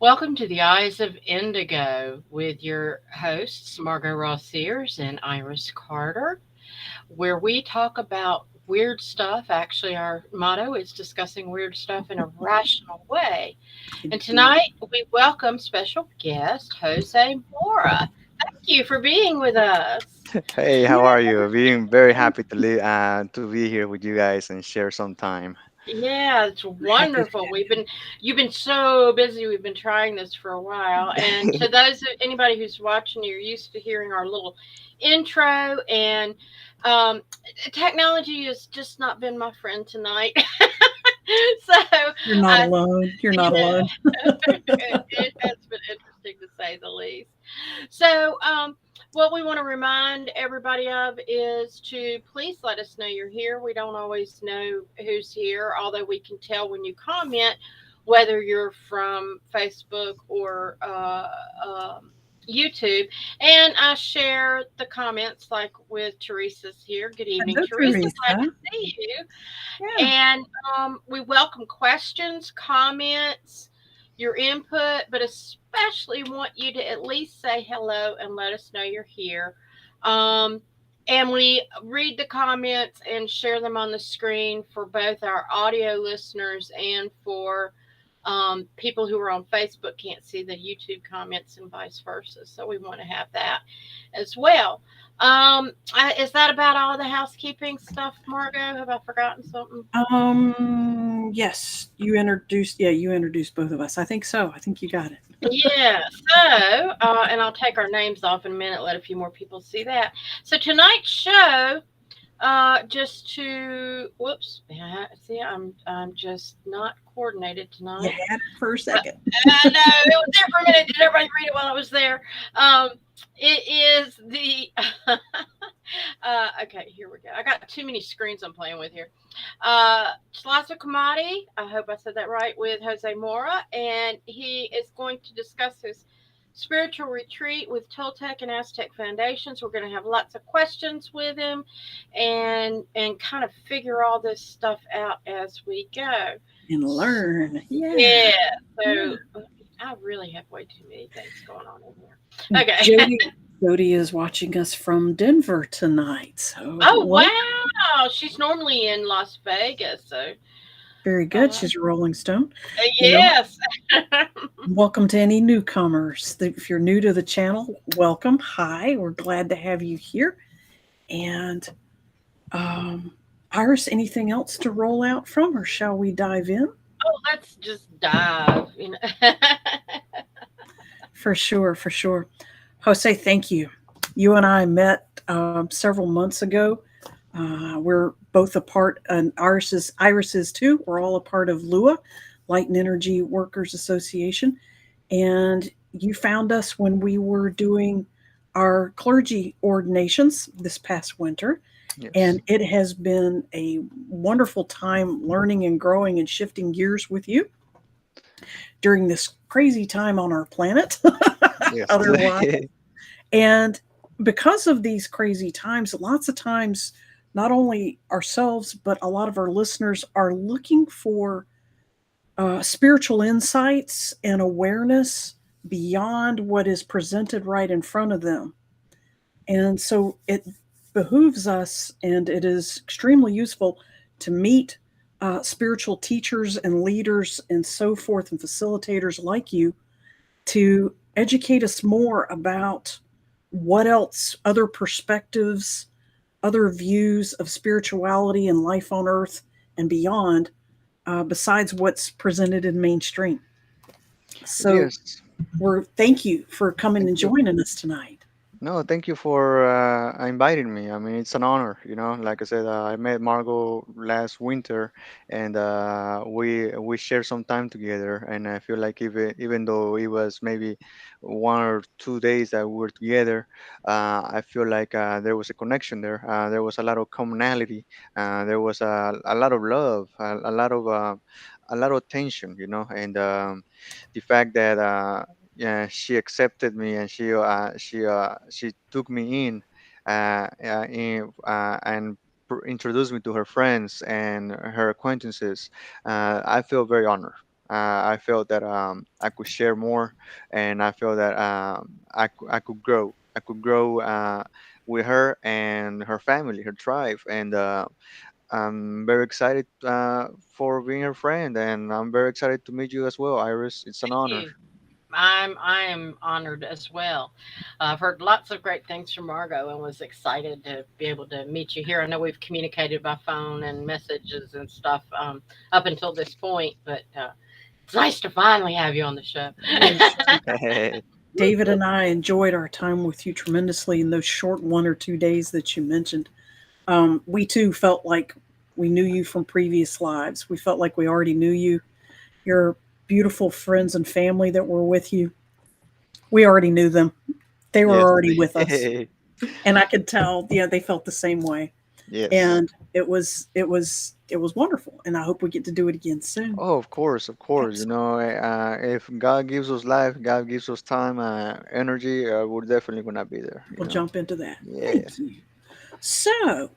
Welcome to the Eyes of Indigo with your hosts, Margot Ross Sears and Iris Carter, where we talk about weird stuff. Actually, our motto is discussing weird stuff in a rational way. And Indeed. tonight we welcome special guest Jose Mora. Thank you for being with us. Hey, how Yeah. are you? Being very happy to be here with you guys and share some time. Yeah, it's Happy to wonderful. have You've been so busy. We've been trying this for a while. And to anybody who's watching, you're used to hearing our little intro. And um, technology has just not been my friend tonight. So You're not I, alone. You're not yeah, alone. it has been interesting to say the least. So, what we want to remind everybody of is to please let us know you're here. We don't always know who's here, although we can tell when you comment whether you're from Facebook or YouTube. And I share the comments like with Teresa's here. Good evening, Hello, Teresa. Glad to Teresa. see you. Yeah. And we welcome questions, comments, your input, but especially want you to at least say hello and let us know you're here. Um, and we read the comments and share them on the screen for both our audio listeners and for people who are on Facebook can't see the YouTube comments and vice versa. So we want to have that as well. Is that about all the housekeeping stuff, Margot? Have I forgotten something? Yes, you introduced both of us. I think so. I think you got it. Yeah. So, and I'll take our names off in a minute, let a few more people see that. So tonight's show, just to whoops, yeah, see, I'm just not coordinated You tonight. had it for a Uh, second. no, it was there for a minute. Did everybody read it while I was there? It is the. Okay, here we go. I got too many screens I'm playing with here. Tlazocamati, I hope I said that right, with Jose Mora, and he is going to discuss his spiritual retreat with Toltec and Aztec foundations. We're going to have lots of questions with him, and kind of figure all this stuff out as we go. And learn. Yeah. Yeah. Yeah. So I really have way too many things going on in here. Okay. Jody is watching us from Denver tonight. So Oh well, wow. She's normally in Las Vegas, so very good. uh, She's a Rolling Stone. You know, yes. welcome to any newcomers. If you're new to the channel, welcome. Hi, we're glad to have you here. And Um, Iris, anything else to roll out from, or shall we dive in? Oh, let's just dive. For sure, for sure. Jose, thank you. You and I met several months ago. We're both a part, and Iris is too. We're all a part of LUA, Light and Energy Workers Association. And you found us when we were doing our clergy ordinations this past winter. Yes. And it has been a wonderful time learning and growing and shifting gears with you during this crazy time on our planet. Yes. Otherwise, and because of these crazy times, lots of times, not only ourselves, but a lot of our listeners are looking for spiritual insights and awareness beyond what is presented right in front of them. And so it behooves us, and it is extremely useful to meet spiritual teachers and leaders and so forth, and facilitators like you to educate us more about what else, other perspectives, other views of spirituality and life on earth and beyond, besides what's presented in mainstream. So, Yes. we're thank you for coming Thank and you. joining us tonight. No, thank you for inviting me. I mean, it's an honor. Like I said, I met Margot last winter, and we shared some time together. And I feel like even though it was maybe 1 or 2 days that we were together, I feel like there was a connection there. There was a lot of commonality. There was a lot of love, a lot of tension. And the fact that. Yeah, she accepted me and she took me and introduced me to her friends and her acquaintances. I feel very honored. I felt that I could share more, and I felt that I could grow. I could grow with her and her family, her tribe, and I'm very excited for being her friend, and I'm very excited to meet you as well, Iris. It's an Thank honor. you. I am honored as well. I've heard lots of great things from Margot and was excited to be able to meet you here. I know we've communicated by phone and messages and stuff up until this point, but it's nice to finally have you on the show. Yes. Hey, David and I enjoyed our time with you tremendously in those short 1 or 2 days that you mentioned. We too felt like we knew you from previous lives. We felt like we already knew you. Your beautiful friends and family that were with you, we already knew them. They were yes, already with us, hey, and I could tell. Yeah, they felt the same way, yes. and it was wonderful. And I hope we get to do it again soon. Oh, of course, of course. You Absolutely, know, if God gives us life, God gives us time, energy, we're definitely gonna be there. You we'll know. jump into that. Yeah. Thank you. So,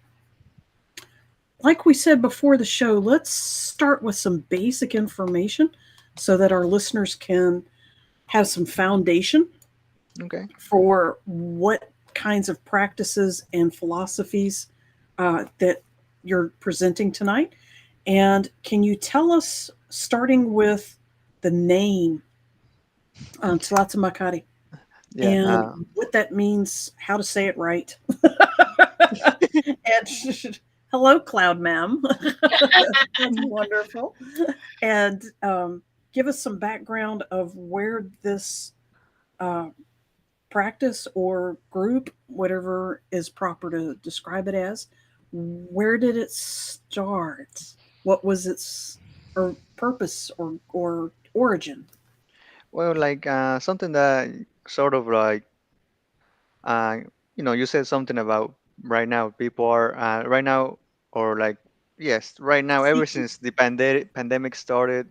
like we said before the show, let's start with some basic information so that our listeners can have some foundation Okay. for what kinds of practices and philosophies that you're presenting tonight. And can you tell us, starting with the name Tlazocamati, Yeah. and what that means, how to say it right? And hello, Cloud Ma'am. That's wonderful. And give us some background of where this uh, practice or group, whatever is proper to describe it as, where did it start? What was its or purpose or origin? Well, like something that sort of like uh, you said something about right now people are right now or like yes, right now ever since the pandemic started,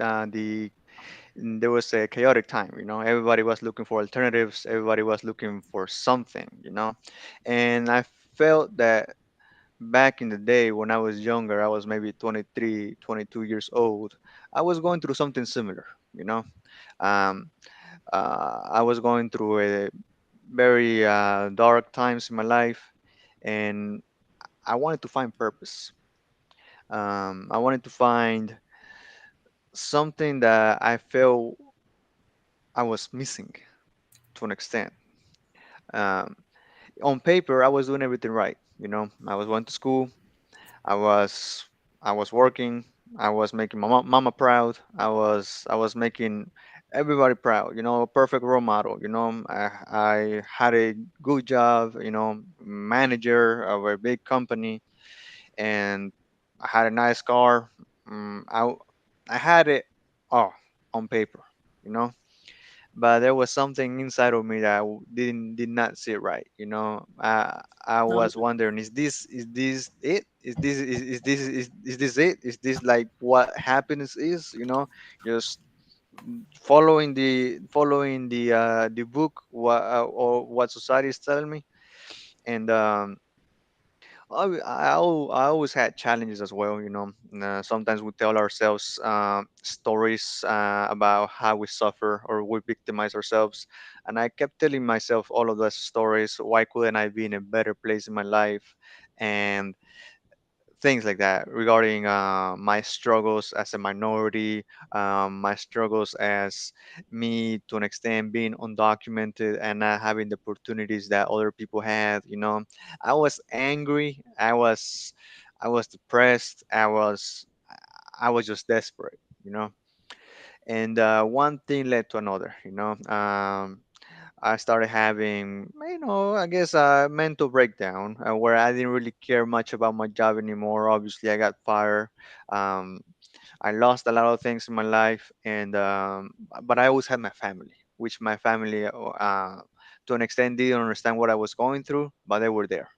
there was a chaotic time. Everybody was looking for alternatives, everybody was looking for something, and I felt that back in the day when I was younger, I was maybe 23, 22 years old, I was going through something similar. um, I was going through a very dark times in my life, and I wanted to find purpose. I wanted to find something that I felt I was missing to an extent. Um, on paper, I was doing everything right. I was going to school. I was I was working. I was making my mama proud. I was making everybody proud. Perfect role model. I had a good job. Manager of a big company, and I had a nice car. I had it all on paper. You know, but there was something inside of me that did not sit right. I No, was wondering, is this it? Is this it? Is this like what happiness is? Just following the book, or what society is telling me. And I always had challenges as well. Sometimes we tell ourselves stories about how we suffer or we victimize ourselves. And I kept telling myself all of those stories. Why couldn't I be in a better place in my life? And things like that regarding my struggles as a minority, my struggles as me to an extent being undocumented and not having the opportunities that other people had. I was angry. I was depressed. I was just desperate. And one thing led to another. I started having, I guess a mental breakdown where I didn't really care much about my job anymore. Obviously, I got fired. Um, I lost a lot of things in my life, and but I always had my family, which my family, to an extent, didn't understand what I was going through, but they were there,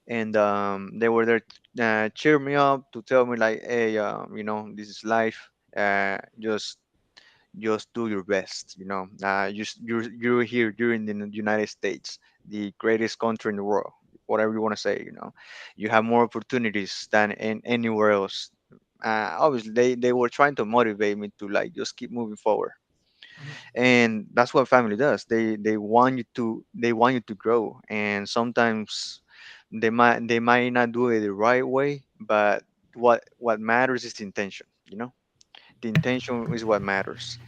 and they were there to cheer me up, to tell me like, hey, this is life. Just do your best. You're here, you're in the United States, the greatest country in the world, whatever you want to say. You have more opportunities than in anywhere else. obviously they were trying to motivate me to like just keep moving forward. And that's what family does. They want you to grow, and sometimes they might not do it the right way, but what matters is the intention, the intention is what matters.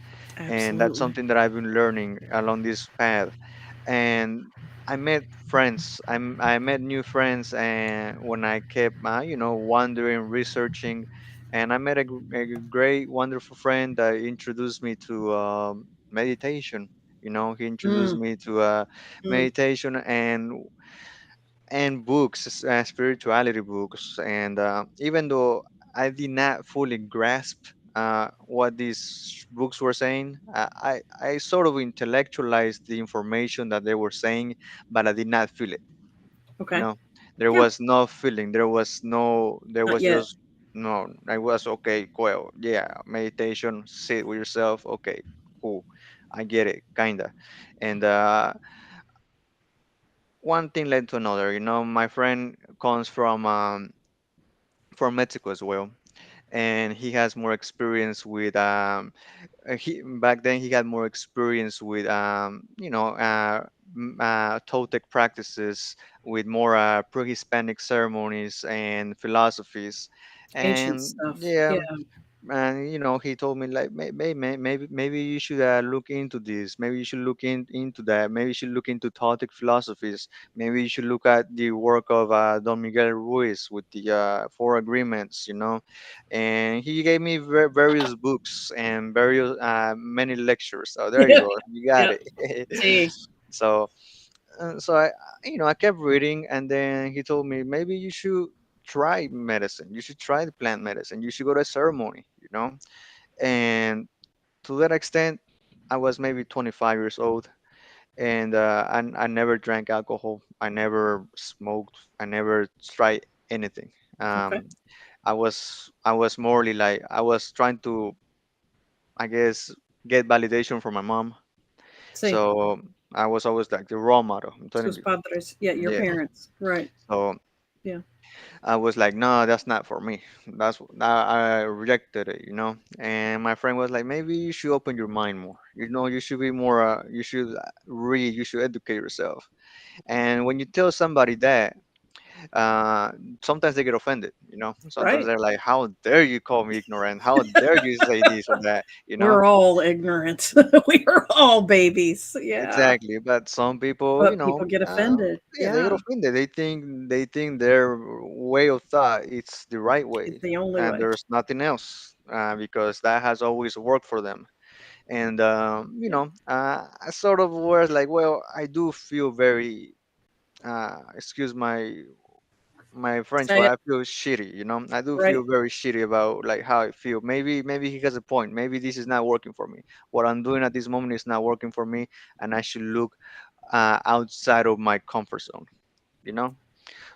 And that's Absolutely. something that I've been learning along this path. And I met friends. I met new friends, and when I kept, wandering, researching, and I met a great, wonderful friend that introduced me to meditation. He introduced Mm, me to mm. meditation and books, spirituality books. And even though I did not fully grasp what these books were saying, I sort of intellectualized the information that they were saying, but I did not feel it. You Okay. know, there Yeah. was no feeling. There Not was yet. just no. I was okay. Well, yeah, meditation, sit with yourself. Okay, cool. I get it, kinda. And one thing led to another. My friend comes from Mexico as well, and he has more experience with he back then he had more experience with Toltec practices, with more pre-Hispanic ceremonies and philosophies. Ancient And stuff. yeah, Yeah. and he told me like, maybe you should look into this, maybe you should look into that, maybe you should look into Toltec philosophies, maybe you should look at the work of Don Miguel Ruiz with the Four Agreements. And he gave me various books and various many lectures. So there you Yeah. go, you got Yeah. it. See. So I kept reading, and then he told me maybe you should try medicine. You should try the plant medicine. You should go to a ceremony. And to that extent, I was maybe 25 years old, and I never drank alcohol. I never smoked. I never tried anything. Okay. Um, I was morely like I was trying to, I guess, get validation from my mom. See. So I was always like the role model. I'm telling Sus you. padres. Yeah, your Yeah. parents. Right. So Yeah. I was like, no, that's not for me. I rejected it. And my friend was like, maybe you should open your mind more. You should be more. You should read. You should educate yourself. And when you tell somebody that, uh, sometimes they get offended. Sometimes Right. they're like, how dare you call me ignorant? How dare you say this or that? We're all ignorant. We are all babies. Yeah. Exactly, but some people, But people get offended. yeah, they get Yeah. offended. They think their way of thought it's the right It's way, the only and way. there's nothing else because that has always worked for them. And Yeah. I sort of was like, well, I do feel very, excuse my French, Say but it. I feel shitty. I do Right. feel very shitty about like how I feel. Maybe he has a point. Maybe this is not working for me. What I'm doing at this moment is not working for me, and I should look outside of my comfort zone. You know.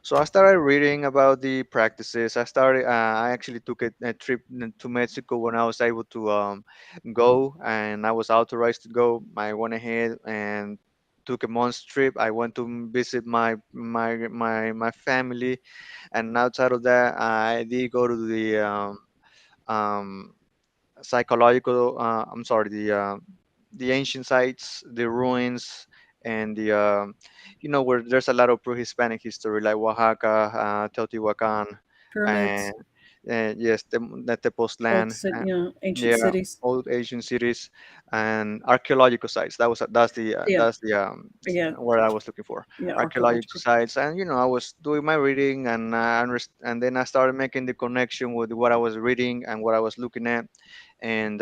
So I started reading about the practices. I actually took a trip to Mexico when I was able to go, and I was authorized to go. I went ahead and took a month's trip. I went to visit my family, and outside of that, I did go to the um, psychological. I'm sorry, the ancient sites, the ruins, and the where there's a lot of pre-Hispanic history, like Oaxaca, Teotihuacan, Pyramids. and yes, the Old Tepoztlan, city. Yeah. Ancient yeah, cities. old Asian cities, and archaeological sites. Yeah. That's the Yeah. word I was looking for. Yeah. Archaeological Archaeological. sites, and I was doing my reading, and and then I started making the connection with what I was reading and what I was looking at, and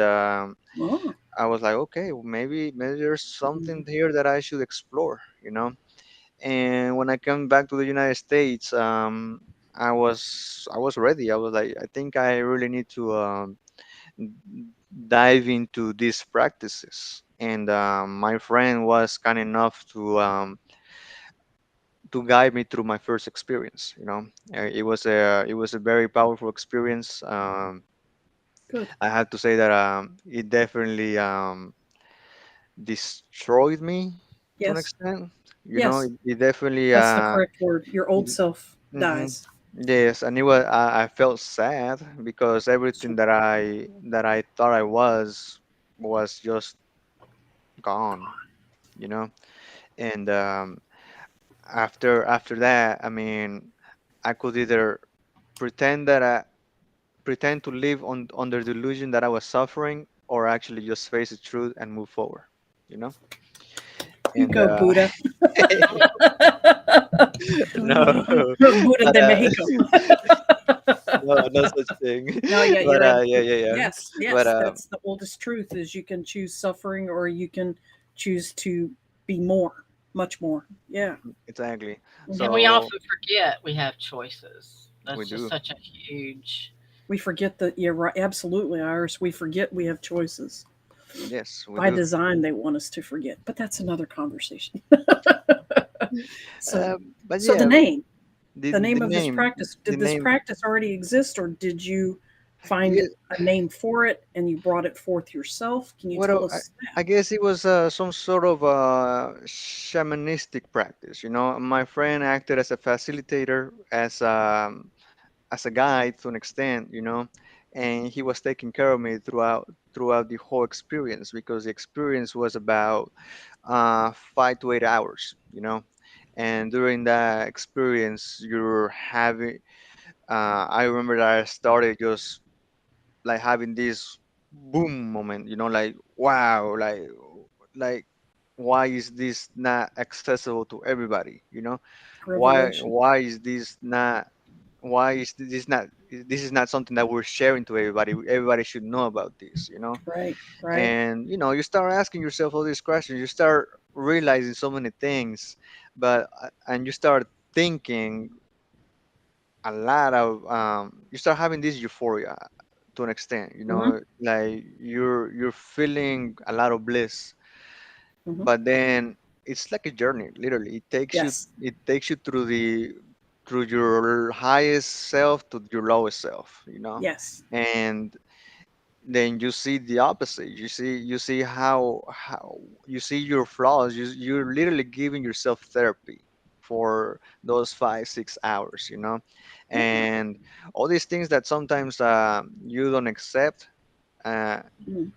Oh. I was like, okay, well, maybe there's something Mm. here that I should explore. And when I came back to the United States, I was ready. I was like, I think I really need to dive into these practices. And my friend was kind enough to guide me through my first experience. It was a very powerful experience. Good. I have to say that it definitely destroyed me to an Yes. extent. Yes. It definitely That's the correct word. Your old it, self mhm, dies. Yes, and it was I felt sad because everything that I thought I was just gone, you know. And after that, I mean, I could either pretend that I pretend to live under delusion that I was suffering, or actually just face the truth and move forward, you know. You And go, Buddha. no, Buddha but de Mexico. no, no such thing. No, yeah, But you're right. yeah, yeah, yeah. Yes, But yes, that's the oldest truth is you can choose suffering or you can choose to be more, much more. Yeah. exactly. And we Mhm. So often forget we have choices. we That's just do. such a huge. We forget that you're right. Absolutely, Iris. We forget we have choices. Yes, we By do. design, they want us to forget, but that's another conversation. So, But so yeah, the name the of this name, practice, the did this name. practice already exist or did you find Yeah, a name for it and you brought it forth yourself? Can you tell well, us I guess it was some sort of shamanistic practice. You know, my friend acted as a facilitator, as a guide to an extent, you know, and he was taking care of me throughout the whole experience because the experience was about 5 to 8 hours, you know, and during that experience, you're having. I remember that I started just like having this boom moment, you know, like wow, like why is this not accessible to everybody, you know? that? why Revelation. why is this not why is this not this is not something that we're sharing to everybody. Everybody should know about this, you know. Right, right. And you know, you start asking yourself all these questions, you start realizing so many things, but and you start thinking a lot of you start having this euphoria to an extent, you Hmm. know, like you're feeling a lot of bliss. Hmm. But then it's like a journey, literally. Yes, It takes you through your highest self to your lowest self, you know. yes. And then you see the opposite. You see how you see your flaws. You're literally giving yourself therapy for those 5 6 hours, you know. Yeah. And all these things that sometimes you don't accept, uh, Mm.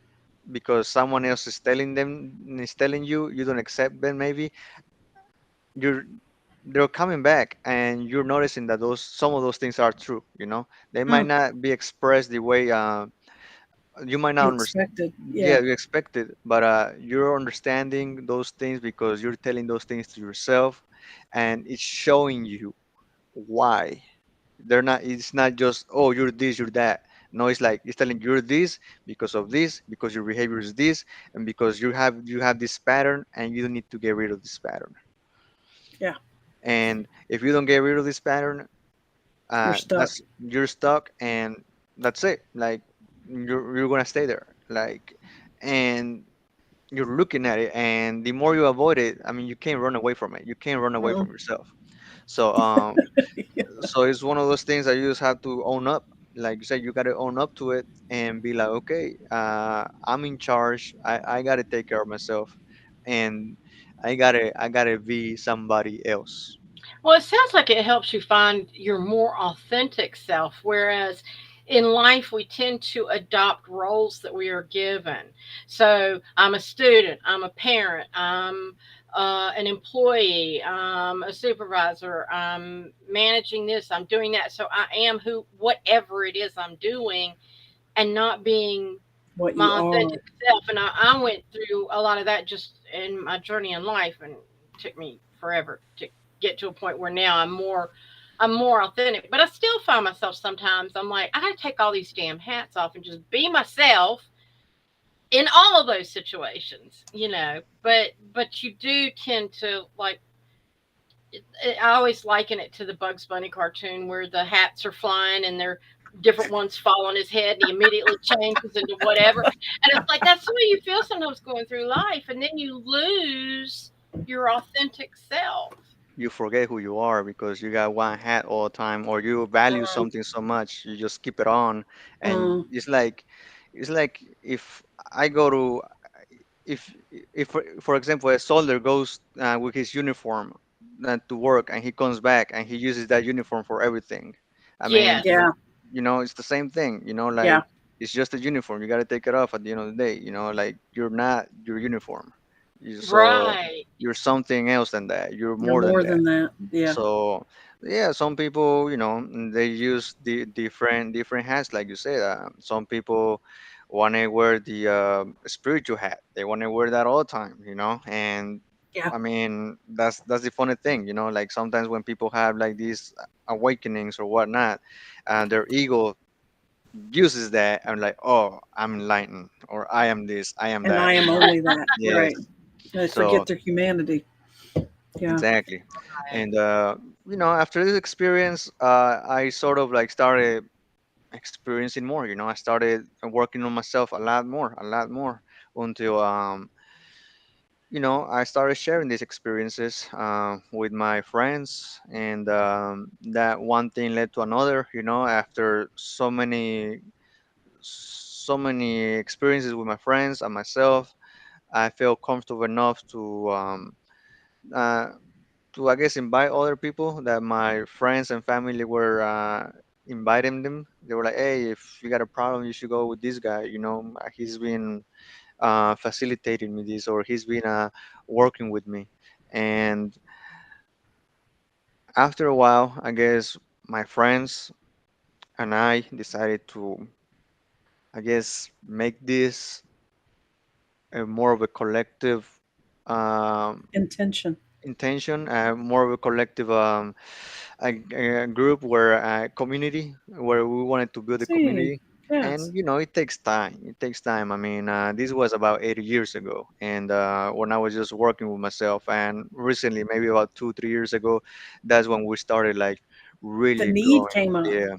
because someone else is telling you, you don't accept them. Maybe you're they're coming back and you're noticing that those some of those things are true, you know. They might Mm. not be expressed the way you might not You understand. expected. Yeah, Yeah. you expect it, but you're understanding those things because you're telling those things to yourself, and it's showing you why they're not. It's not just, oh, you're this, you're that. No, it's like it's telling you you're this because of this, because your behavior is this, and because you have this pattern, and you need to get rid of this pattern. Yeah. And if you don't get rid of this pattern, You're stuck. that's you're stuck, and that's it. Like you're gonna stay there. Like, and you're looking at it, and the more you avoid it, I mean, you can't run away from it. You can't run away Mm. from yourself. So so it's one of those things that you just have to own up. Like you said, you got to own up to it and be like, okay, I'm in charge. I got to take care of myself, and I gotta be somebody else. Well, it sounds like it helps you find your more authentic self, whereas in life we tend to adopt roles that we are given. So I'm a student, I'm a parent, I'm an employee, I'm a supervisor, I'm managing this, I'm doing that. So I am who, whatever it is I'm doing, and not being What you my are. authentic self. And I went through a lot of that just in my journey in life, and it took me forever to get to a point where now I'm more authentic. But I still find myself sometimes I'm like, I gotta take all these damn hats off and just be myself in all of those situations, you know. But you do tend to like, I always liken it to the Bugs Bunny cartoon where the hats are flying and they're different ones fall on his head and he immediately changes into whatever. And it's like that's the way you feel sometimes going through life, and then you lose your authentic self. You forget who you are because you got one hat all the time, or you value Mm. something so much you just keep it on. And Mm. it's like if I go to if for example a soldier goes with his uniform to work, and he comes back and he uses that uniform for everything. I mean, Yes. Yeah. it's the same thing. Yeah. Like it's just a uniform. You got to take it off at the end of the day. Like you're not your uniform. So Right. you're something else than that. You're You're more than more that. than that. Yeah. So yeah, some people, they use the different hats, like you said. Some people want to wear the spiritual hat. They want to wear that all the time, and Yeah. I mean that's the funny thing, like sometimes when people have like these awakenings or whatnot, their ego uses that and like, oh, I'm enlightened, or I am this, I am And that, I am only that. yes. Right. They So forget their humanity. Yeah. exactly. Right. And after this experience, I sort of like started experiencing more. I started working on myself a lot more, until I started sharing these experiences with my friends, and that one thing led to another. After so many experiences with my friends and myself, I felt comfortable enough uh, to I guess invite other people that my friends and family were inviting them. They were like, "Hey, if you got a problem, you should go with this guy. He's been facilitating me this, or he's been working with me." And after a while, I guess my friends and I decided to, I guess, make this more of a collective um, Intention. intention, more of a collective a group, where a community, where we wanted to build a See. community. Yes. And it takes time. It takes time. I mean, this was about 80 years ago, and when I was just working with myself. And recently, maybe about 2 3 years ago, that's when we started like The really need growing. came up. Yeah.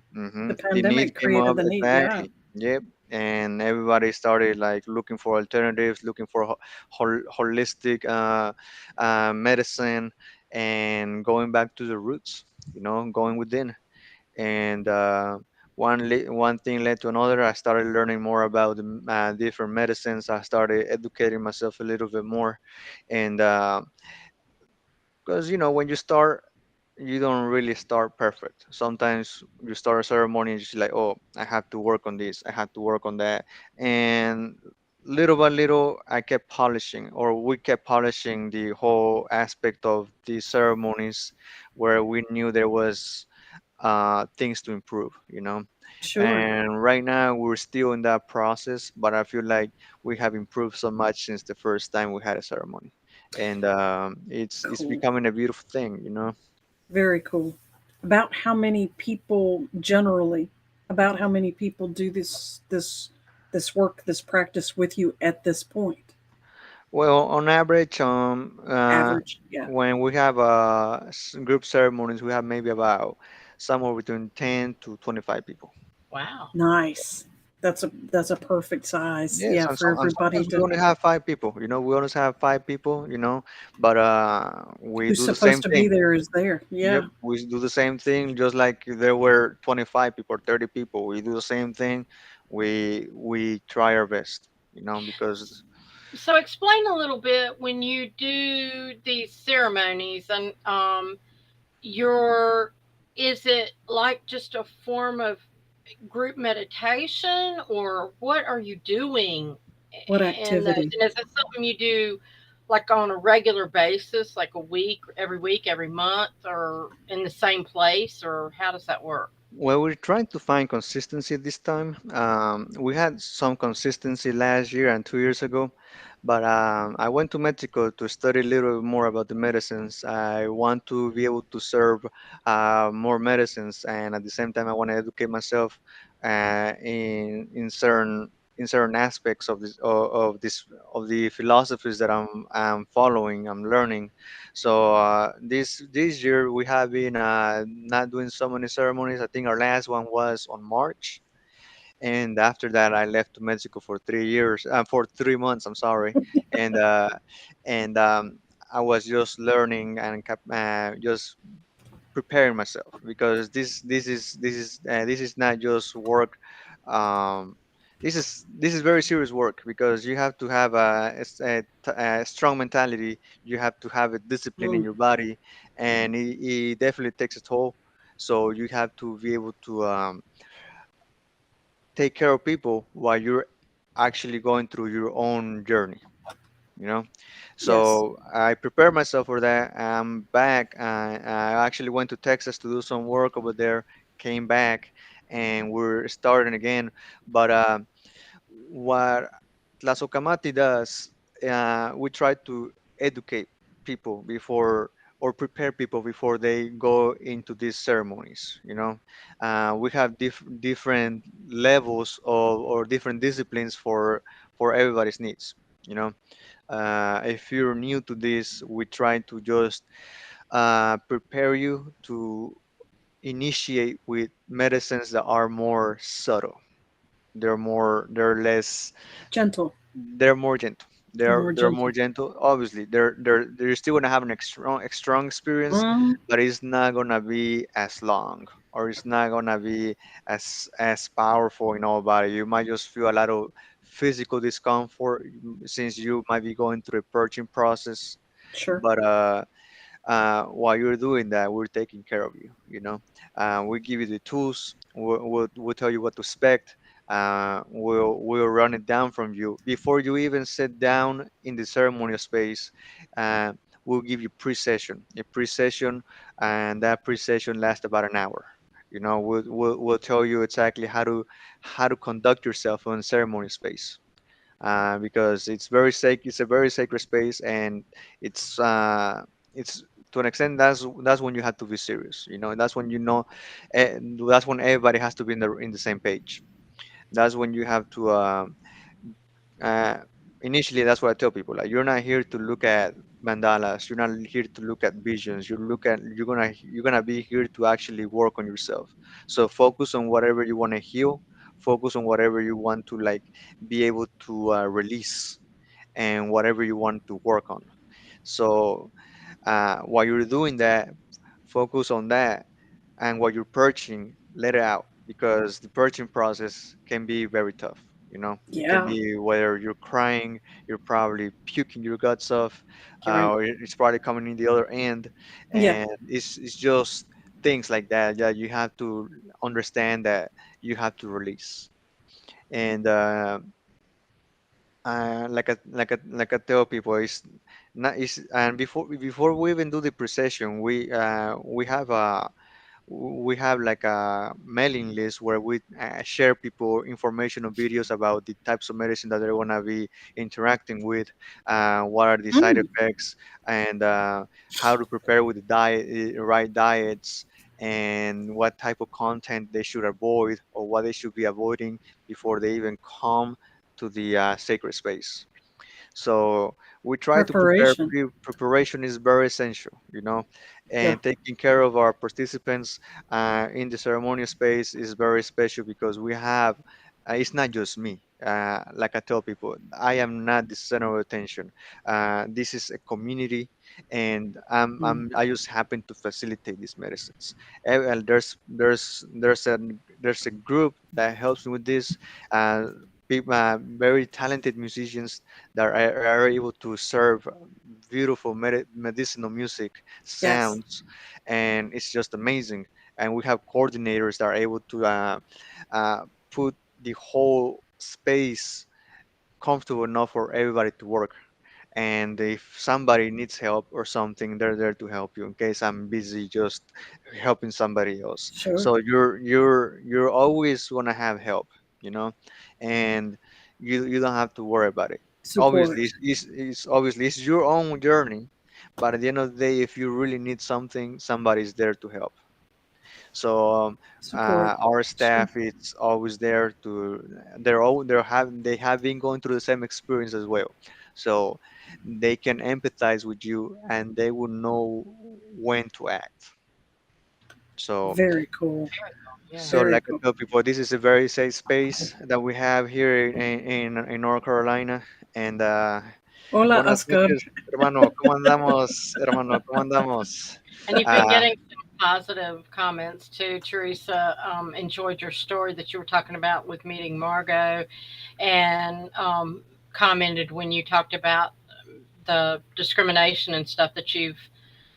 The The need pandemic came created up, the need. Yeah. exactly. Yep. And everybody started like looking for alternatives, looking for holistic medicine, and going back to the roots, going within. And one thing led to another. I started learning more about the different medicines. I started educating myself a little bit more. And because when you start, you don't really start perfect. Sometimes you start a ceremony and you're just like, oh, I have to work on this, I have to work on that. And little by little, I kept polishing, or we kept polishing the whole aspect of the ceremonies, where we knew there was things to improve. Sure. And right now we're still in that process, but I feel like we have improved so much since the first time we had a ceremony. And it's Cool. becoming a beautiful thing. Very cool. About how many people generally, about how many people do this work, this practice with you at this point? Well, on average, Average. Yeah. when we have group ceremonies, we have maybe about somewhere between 10 to 25 people. Wow. Nice. That's a perfect size. Yes, Yeah, for and everybody sometimes we to only have 5 people. We only have 5 people. But we who's do the supposed same to be thing. there is there. Yep, Yeah. we do the same thing, just like if there were 25 people or 30 people. We do the same thing. We try our best, because So explain a little bit when you do these ceremonies and your is it like just a form of group meditation or what are you doing What in those? activity? And is it something you do like on a regular basis, like week, every month, or in the same place, or how does that work? well, we're trying to find consistency this time. We had some consistency last year and 2 years ago, but I went to Mexico to study a little more about the medicines. I want to be able to serve more medicines, and at the same time, I want to educate myself in certain aspects of the philosophies that I'm following, I'm learning. So this year we have been not doing so many ceremonies. I think our last one was on March, and after that I left to Mexico for 3 years, for 3 months. I'm sorry, and I was just learning and just preparing myself, because this is not just work. Um, this is very serious work, because you have to have a strong mentality. You have to have a discipline in Mm, your body, and it definitely takes a toll. So you have to be able to take care of people while you're actually going through your own journey, you know. Yes. So I prepared myself for that. I'm back. I actually went to Texas to do some work over there, came back, and we're starting again. But what Tlazocamati does, we try to educate people before, or prepare people before they go into these ceremonies. We have different levels of, or different disciplines for everybody's needs. You know, if you're new to this, we try to just prepare you to initiate with medicines that are more subtle. They're less, Gentle. they're more gentle. They're They're more they're more gentle. gentle. Obviously, they're still gonna have an strong experience, Mm, but it's not gonna be as long, or it's not gonna be as powerful in our body. You might just feel a lot of physical discomfort, since you might be going through a purging process. sure. But while you're doing that, we're taking care of you. We give you the tools. We'll tell you what to expect. We'll run it down from you before you even sit down in the ceremonial space. Uh, we'll give you a pre-session, and that pre-session lasts about an hour. We'll tell you exactly how to conduct yourself in ceremony space, because it's a very sacred space, and it's to an extent, that's when you have to be serious. That's when that's when everybody has to be in the same page. That's when you have to uh, initially, that's what I tell people. Like, you're not here to look at mandalas. You're not here to look at visions. You're gonna be here to actually work on yourself. So focus on whatever you want to heal. Focus on whatever you want to, like, be able to release, and whatever you want to work on. So while you're doing that, focus on that, and while you're purging, let it out, because the purging process can be very tough. It can Yeah. be whether you're crying, you're probably puking your guts off, You're right. or it's probably coming in the other end, Yeah. and it's just things like that that you have to understand, that you have to release. And like I tell people, it's not it's and before we even do the procession, we have like a mailing list where we share people information or videos about the types of medicine that they're gonna be interacting with, what are the side Mm, effects, and how to prepare with the right diets, and what type of content they should avoid, or what they should be avoiding before they even come to the sacred space. So we try to prepare. preparation. Preparation is very essential, Yeah. and taking care of our participants in the ceremonial space is very special, because we have. It's not just me. Like I tell people, I am not the center of attention. This is a community, and Mm, I just happen to facilitate these medicines. And there's a group that helps me with this. People, very talented musicians that are able to serve beautiful medicinal music yes. sounds, and it's just amazing. And we have coordinators that are able to uh, put the whole space comfortable enough for everybody to work. And if somebody needs help or something, they're there to help you in case I'm busy just helping somebody else. Sure. So you're always gonna have help, you know, and you don't have to worry about it. Obviously, Support. it's your own journey, but at the end of the day, if you really need something, somebody's there to help. So Support. our Sure. staff is always there to. They have been going through the same experience as well, so they can empathize with you, and they will know when to act. So Very cool. Very cool. Yeah. so Very like I cool. tell people, this is a very safe space that we have here in North Carolina, and Hola, buenas Oscar. noches, hermano. ¿Cómo andamos, hermano? ¿Cómo andamos? And you've been Uh, getting some positive comments too. Teresa enjoyed your story that you were talking about with meeting Margot, and commented when you talked about the discrimination and stuff that you've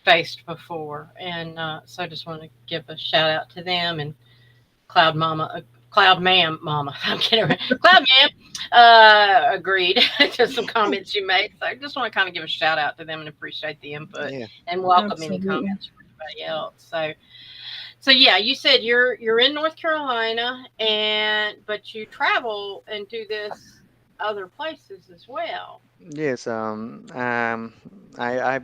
faced before. And so I just want to give a shout out to them and Cloud Mama, Cloud Ma'am, Mama. I'm kidding. Cloud Ma'am agreed to some comments you made. So I just want to kind of give a shout out to them and appreciate the input Yeah. and welcome any Absolutely. comments from anybody else. So yeah, you said you're in North Carolina, and but you travel and do this other places as well. Yes, I've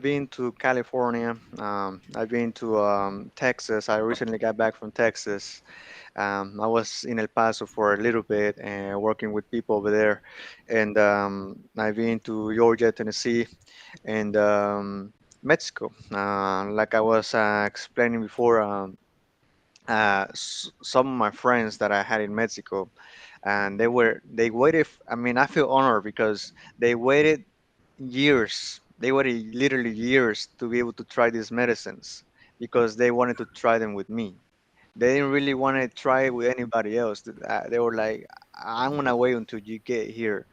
been to California. I've been to Texas. I recently got back from Texas. I was in El Paso for a little bit and working with people over there, and I've been to Georgia, Tennessee, and Mexico. Like I was explaining before, some of my friends that I had in Mexico, and they waited. I mean, I feel honored because they waited years. They waited literally years to be able to try these medicines because they wanted to try them with me. They didn't really want to try it with anybody else. They were like, "I'm gonna wait until you get here."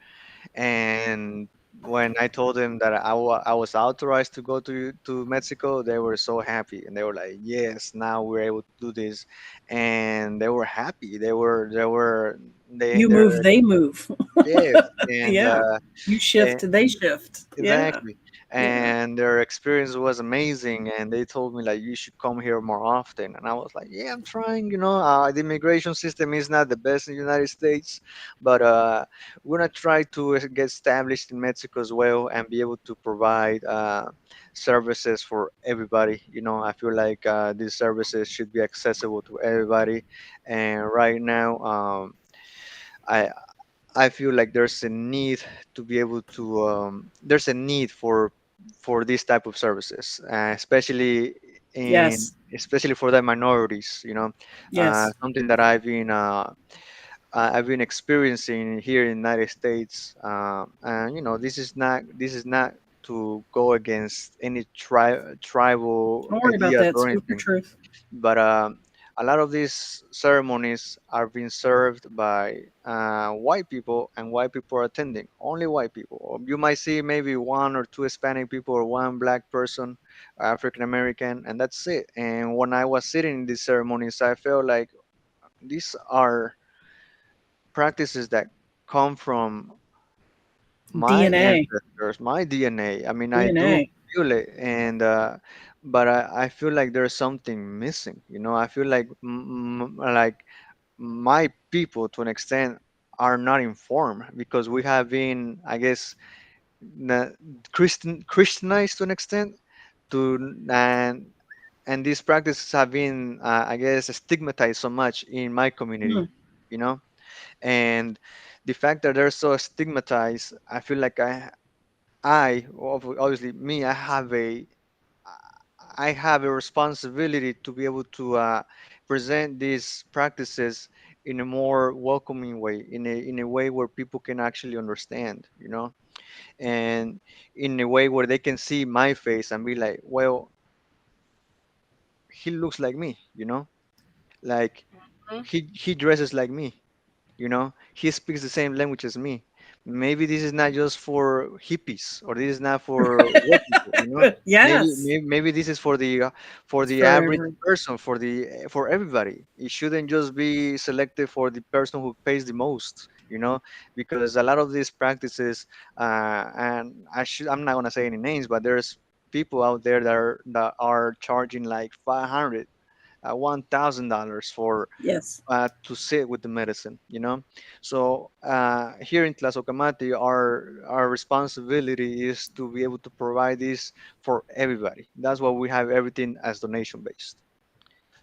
And when I told them that I was authorized to go to Mexico, they were so happy, and they were like, "Yes, now we're able to do this," and they were happy. You They're move, they move. yes, and Yeah. You shift, they shift. Yeah. exactly. Yeah. And their experience was amazing. And they told me like you should come here more often. And I was like, yeah, I'm trying. The immigration system is not the best in the United States, but we're gonna try to get established in Mexico as well and be able to provide services for everybody. I feel like these services should be accessible to everybody. And right now, I I feel like there's a need to be able to there's a need for these type of services, Yes. especially for the minorities. Yes. Something that I've been experiencing here in the United States, and this is not to go against any tribal Don't worry about ideas that. or Speak your anything, truth. but a lot of these ceremonies are being served by white people, and white people are attending. Only white people. Or you might see maybe one or two Hispanic people or one black person, African American, and that's it. And when I was sitting in these ceremonies, I felt like these are practices that come from my DNA. ancestors, my DNA. I mean, I do DNA. feel it, and but I feel like there's something missing. I feel like my people, to an extent, are not informed because we have been, I guess, na- Christianized to an extent, to and these practices have been, I guess, stigmatized so much in my community. Hmm. You know, and the fact that they're so stigmatized, I feel like obviously me, I have a responsibility to be able to present these practices in a more welcoming way, in a way where people can actually understand, and in a way where they can see my face and be like, well, he looks like me, like Mhm. he dresses like me, he speaks the same language as me. Maybe this is not just for hippies, or this is not for white people, maybe Yes. maybe, maybe this is for It's the for average every. person, for everybody. It shouldn't just be selected for the person who pays the most, because a lot of these practices, and I'm not going to say any names, but there's people out there that are charging like 500, $1,000 for Yes. to sit with the medicine, So here in Tlazocamati, our responsibility is to be able to provide this for everybody. That's why we have everything as donation based.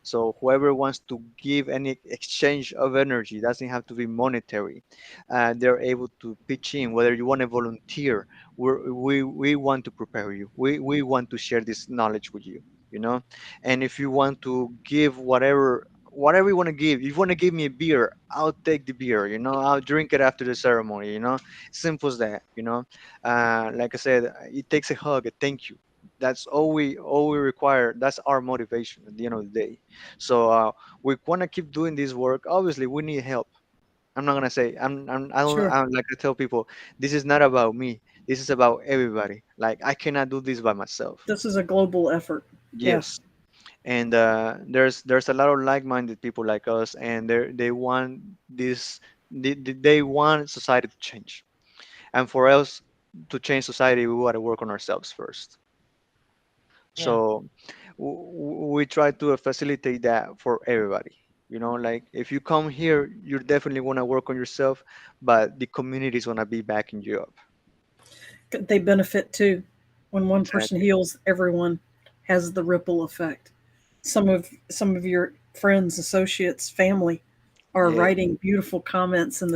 So whoever wants to give any exchange of energy, doesn't have to be monetary. They're able to pitch in. Whether you want to volunteer, we want to prepare you. We want to share this knowledge with you. You know, and if you want to give whatever you want to give, if you want to give me a beer, I'll take the beer. I'll drink it after the ceremony. Simple as that. Like I said, it takes a hug, a thank you. That's all we require. That's our motivation at the end of the day. So we want to keep doing this work. Obviously, we need help. I'm not gonna say I don't Sure. I like to tell people this is not about me. This is about everybody. Like I cannot do this by myself. This is a global effort. Yeah. Yes, and there's a lot of like-minded people like us, and they want this. They want society to change, and for us to change society, we got to work on ourselves first. Yeah. So we try to facilitate that for everybody. Like if you come here, you're definitely want to work on yourself, but the community is going to be backing you up. They benefit too. When one person Exactly. heals, everyone has the ripple effect. Some of your friends, associates, family are Yeah. writing beautiful comments in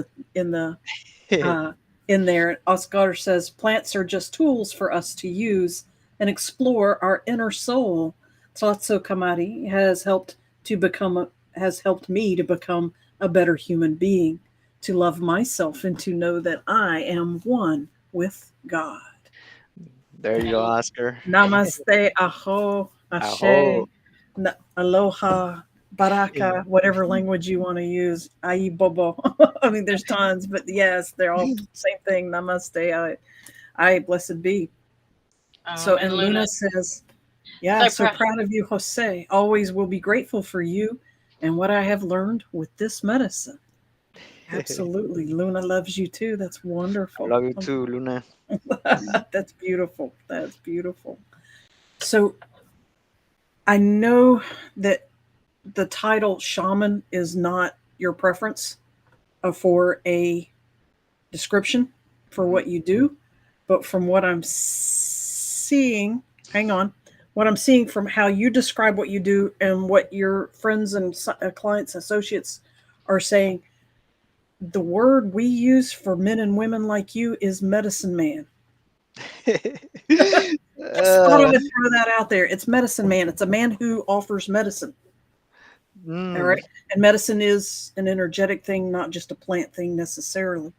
the uh, in there. Oscar says plants are just tools for us to use and explore our inner soul. Tlazocamati has helped me to become a better human being, to love myself and to know that I am one with God. There you go, Amen. Oscar. Namaste, aho, ashe, Aho. aloha, baraka, In- whatever language you want to use. Ai bobo. I mean, there's tons, but yes, they're all same thing. Namaste, I blessed be. So, And and Luna, Luna says, yeah, so so proud. proud of you, Jose. Always will be grateful for you and what I have learned with this medicine. Absolutely. Luna loves you too. That's I wonderful. love you too, Luna. That's beautiful. That's beautiful. So I know that the title shaman is not your preference for a description for Mhm. what you do, but from what I'm seeing, hang on, what I'm seeing from how you describe what you do and what your friends and clients, associates are saying, the word we use for men and women like you is medicine man. Just thought I uh, would throw that out there. It's medicine man. It's a man who offers medicine. All mm, right. And medicine is an energetic thing, not just a plant thing necessarily.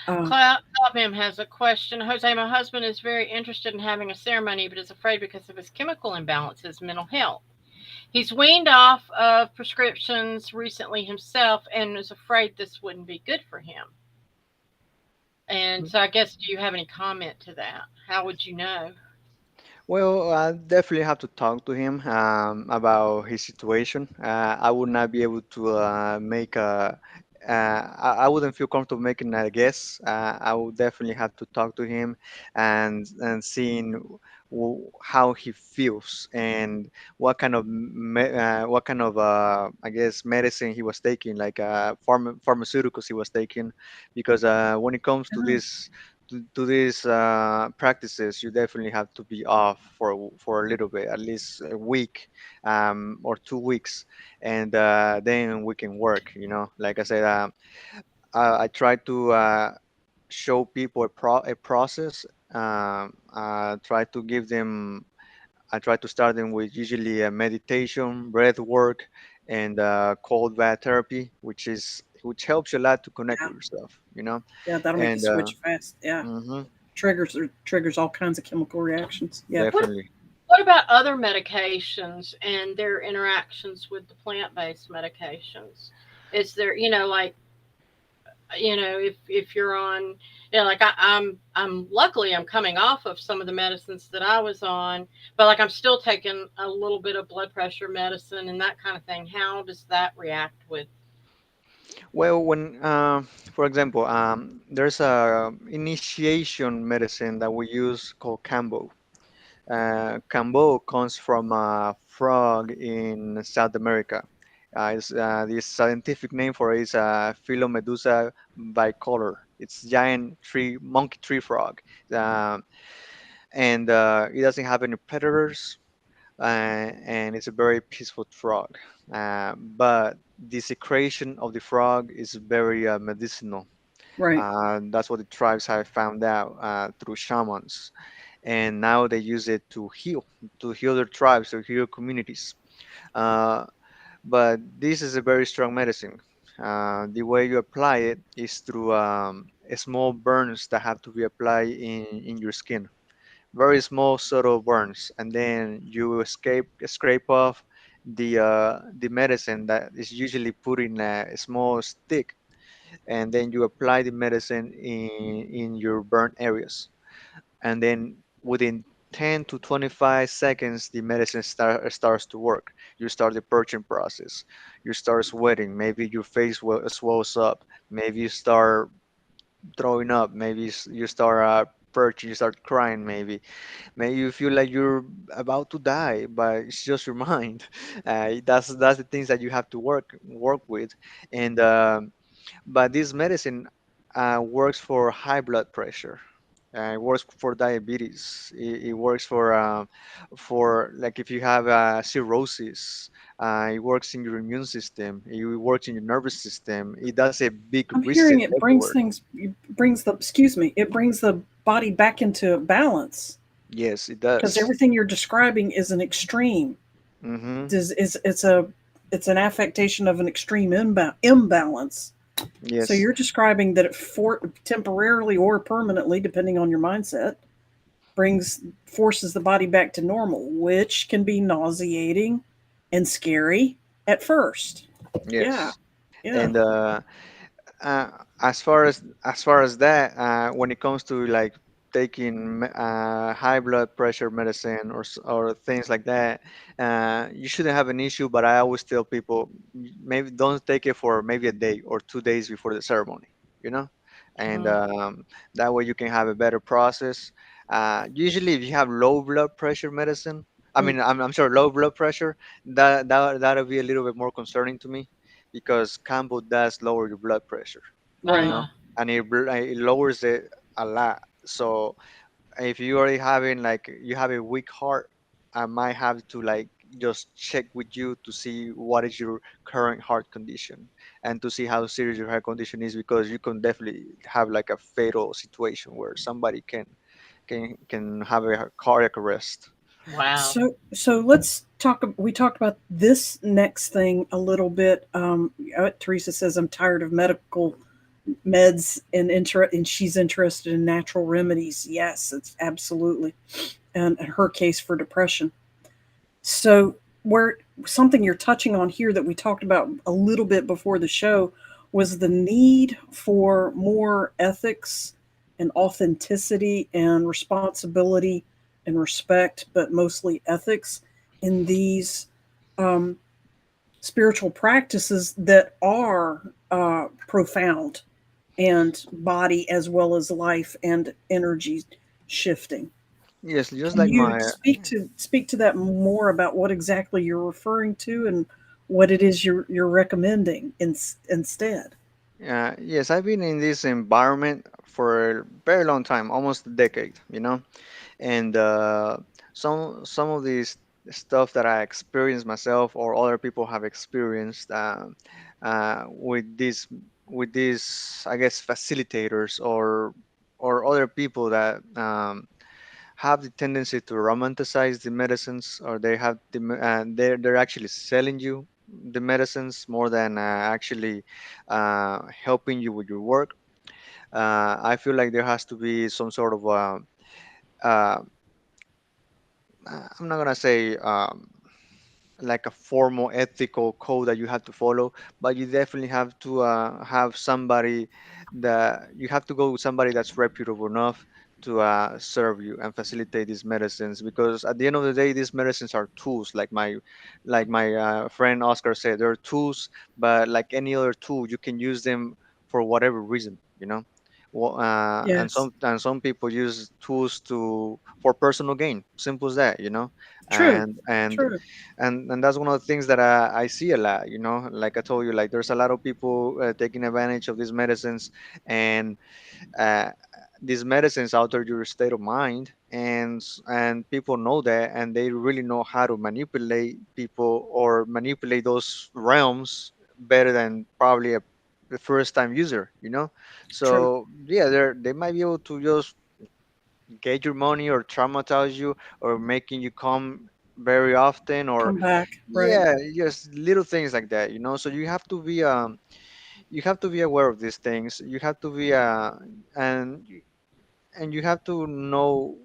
Uh, Cloud Mem has a question. Jose, my husband is very interested in having a ceremony, but is afraid because of his chemical imbalances, mental health. He's weaned off of prescriptions recently himself and is afraid this wouldn't be good for him. And so, I guess, do you have any comment to that? How would you know? well, I definitely have to talk to him about his situation. I would not be able to make a. I wouldn't feel comfortable making a guess. I would definitely have to talk to him and seeing how he feels and what kind of I guess medicine he was taking, like pharmaceuticals he was taking, because when it comes to yeah, these practices, you definitely have to be off for a little bit, at least a week or 2 weeks, and then we can work. Like I said, I try to show people a process. Try to give them. I try to start them with usually a meditation, breath work, and cold bath therapy, which helps you a lot to connect yeah, with yourself. yeah. That'll make you And switch fast. Yeah, mhm, triggers all kinds of chemical reactions. Yeah, What definitely. what about other medications and their interactions with the plant-based medications? Is there, like, if you're on, like I'm luckily I'm coming off of some of the medicines that I was on, but like I'm still taking a little bit of blood pressure medicine and that kind of thing. How does that react with? Well, for example, there's a initiation medicine that we use called Cambo. Cambo comes from a frog in South America. The scientific name for it is Philomedusa bicolor. It's giant monkey tree frog, um, and it doesn't have any predators, and it's a very peaceful frog. But the secretion of the frog is very medicinal. right. That's what the tribes have found out through shamans, and now they use it to heal their tribes, to heal communities. Uh, but this is a very strong medicine. The way you apply it is through small burns that have to be applied in your skin, very small subtle burns, and then you scrape off the medicine that is usually put in a small stick, and then you apply the medicine in your burn areas. and then within 10 to 25 seconds the medicine starts to work. You start the purging process, you start sweating, maybe your face swells up, maybe you start throwing up, maybe you start purging, you start crying, maybe you feel like you're about to die, but it's just your mind. That's the things that you have to work with. And but this medicine works for high blood pressure. It works for diabetes. It works for like if you have cirrhosis. It works in your immune system. It works in your nervous system. It does a big I'm reset hearing it brings everywhere. things, it brings the, excuse me, it brings the body back into balance Yes, it because does. everything you're describing is an extreme. Mm-hmm. It's a, it's an affectation of an extreme imbalance. So Yes. you're describing that it temporarily or permanently, depending on your mindset, brings forces the body back to normal, which can be nauseating and scary at first. Yeah, Yes. yeah. And uh, as far as that, when it comes to like taking high blood pressure medicine or things like that, you shouldn't have an issue. But I always tell people maybe don't take it for maybe a day or 2 days before the ceremony, you know, and Uh, that way you can have a better process. Usually, if you have low blood pressure medicine, I mm, mean, I'm sure low blood pressure, that'll be a little bit more concerning to me because Cambo does lower your blood pressure, you right. know, Uh, and it lowers it a lot. So if you already having like you have a weak heart, I might have to like just check with you to see what is your current heart condition and to see how serious your heart condition is, because you can definitely have like a fatal situation where somebody can have a cardiac arrest. wow. So let's talk. We talked about this next thing a little bit. Teresa says I'm tired of medical meds and she's interested in natural remedies. Yes, it's absolutely, and in her case for depression. So where something you're touching on here that we talked about a little bit before the show was the need for more ethics and authenticity and responsibility and respect, but mostly ethics in these um, spiritual practices that are profound and body as well as life and energy shifting. Yes, just Can like you my speak to that more about what exactly you're referring to and what it is you're recommending instead? yes, I've been in this environment for a very long time, almost a decade, and some of these stuff that I experienced myself or other people have experienced with these I guess facilitators or other people that have the tendency to romanticize the medicines, or they have they're actually selling you the medicines more than actually helping you with your work. I feel like there has to be some sort of uh, I'm not gonna say like a formal ethical code that you have to follow, but you definitely have to have somebody that you have to go with somebody that's reputable enough to serve you and facilitate these medicines, because at the end of the day these medicines are tools, like my friend Oscar said, they're tools, but like any other tool you can use them for whatever reason. And Yes, some people use tools to for personal gain, simple as that. true, and and true. and that's one of the things that I see a lot. Like I told you, like there's a lot of people taking advantage of these medicines, and uh, these medicines alter your state of mind, and people know that, and they really know how to manipulate people or manipulate those realms better than probably the first time user. True. So yeah, they might be able to just get your money or traumatize you or making you come very often, or Come back, right? yeah, just little things like that. So you have to be aware of these things. You have to be and you have to know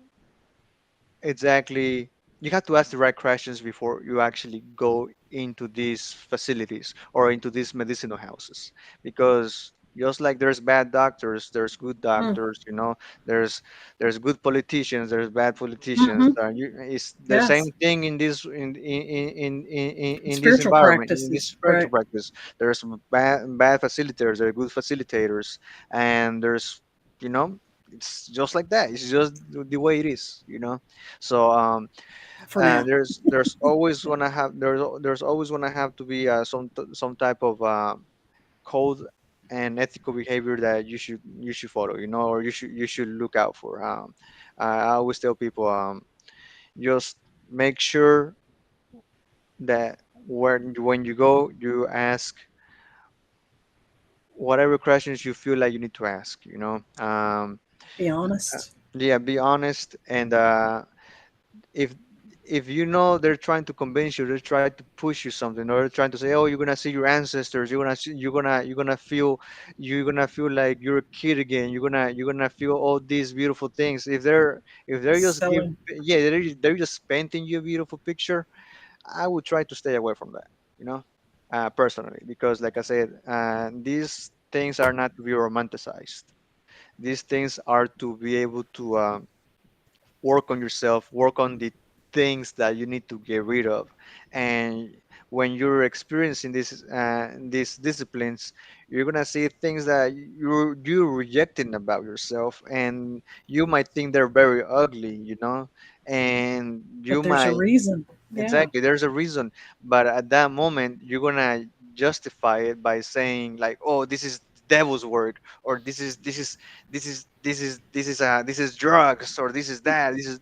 exactly. You have to ask the right questions before you actually go into these facilities or into these medicinal houses, because Just like there's bad doctors, there's good Mm. doctors. There's there's good politicians, there's bad politicians. Hmm. It's the same Yes. thing in this in this Spiritual environment, in this practices. spiritual Right. practice. There's bad facilitators, there are good facilitators, and there's you know it's just like that. It's just the way it is. So For now. there's always gonna have to be some type of code and ethical behavior that you should follow, or you should look out for. I always tell people, just make sure that when you go, you ask whatever questions you feel like you need to ask. Be Uh, honest. yeah, be honest, and if they're trying to convince you, they're trying to push you something, or they're trying to say, oh, you're gonna see your ancestors, you're gonna feel like you're a kid again, you're gonna feel all these beautiful things. If they're just Selling. yeah, they're just painting you a beautiful picture, I would try to stay away from that, personally, because like I said, these things are not to be romanticized. These things are to be able to work on yourself, work on the things that you need to get rid of. And when you're experiencing these disciplines, you're gonna see things that you're rejecting about yourself, and you might think they're very ugly, and you But there's a might. reason. Yeah. Exactly, there's a reason, but at that moment you're gonna justify it by saying like, "Oh, this is devil's work," or "This is drugs," or "This is that." This is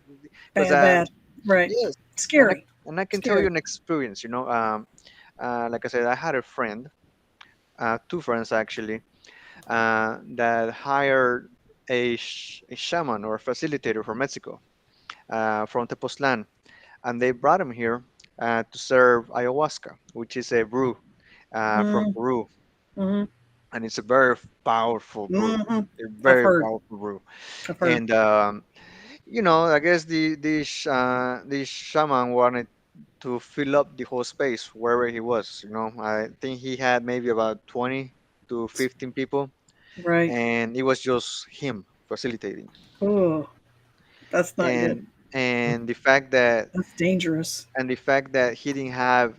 because Bad, bad. Right. yes, and I Scary. and I can tell you Scary. an experience. Like I said, I had a friend, two friends actually, that hired a shaman or facilitator from Mexico, from Tepoztlan, and they brought him here to serve ayahuasca, which is a brew from Mm, Peru, hmm. and it's a very powerful brew, Hmm. a I've very heard. powerful brew. I've heard. And I guess the shaman wanted to fill up the whole space wherever he was. I think he had maybe about 20 to 15 people, Right. and it was just him facilitating. Oh, that's not good. And and the fact that That's dangerous. he didn't have